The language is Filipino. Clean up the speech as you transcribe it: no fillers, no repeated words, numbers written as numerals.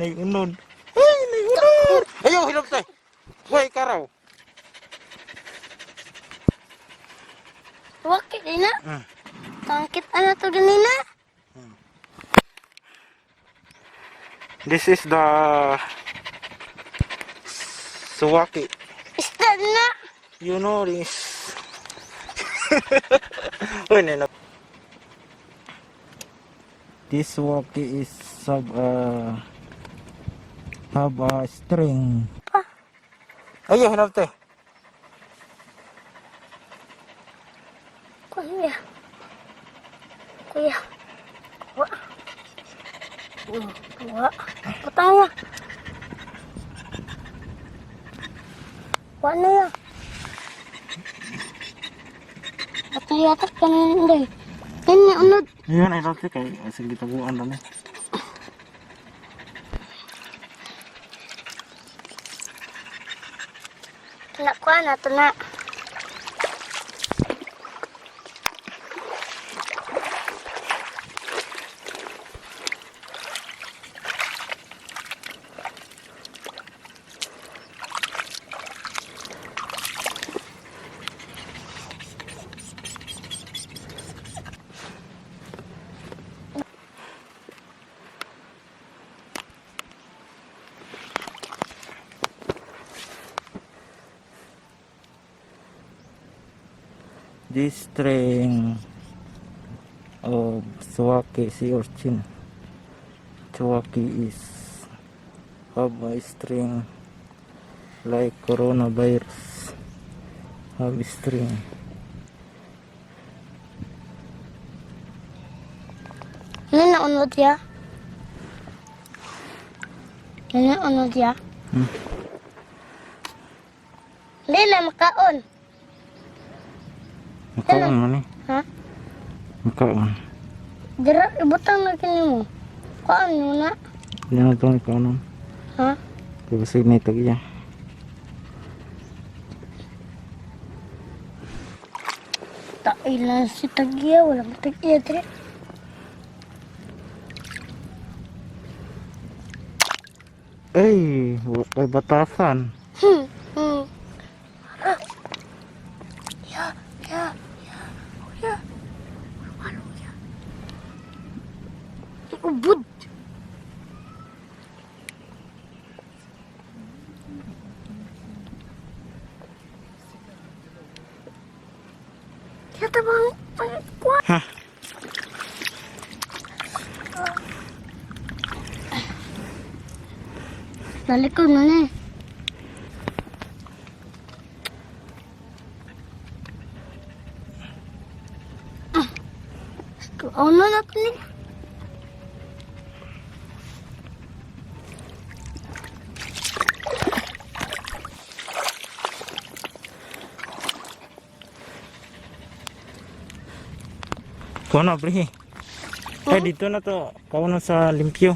Naiunod. Ay, naiunod. Ayaw, hilap tayo. Huwag karaw. Wakit din na. Tangkit ano to ganina. This is the suwaki. Isda na. You know this. Uy, nena. This suwaki is have a string. Ayaw, hinap tayo. Kuya. Kuya. Kuha. Kuha. Pataya. Kuha na yan. Pataya atas kanin day. Ini unod. Ayan, ay rati kay sige taguan na. Nak kuha na to na. This string of suwaki sea urchin. Suwaki is have a string like coronavirus. Have a string. Ano na unod ya? Ano na unod ya? Hindi na makaon. Makaon man eh. Ha? Makaon. Dira, ibutang na kini mo. Kuhaan mo na. Yan na ito, makaon. Ha? Kaya kasi na ito kaya. Tailan si Tagya, walang Tagya diri. Ay, kay batasan. Hmm. Ya, ya, ya. Ya. Ano ya? Ubud. Kaya tabang kuha. Ha? Nalikod na na eh. Ano na ito niya? Kuha na, pre. Ay, dito na to. Kauna sa limpyo.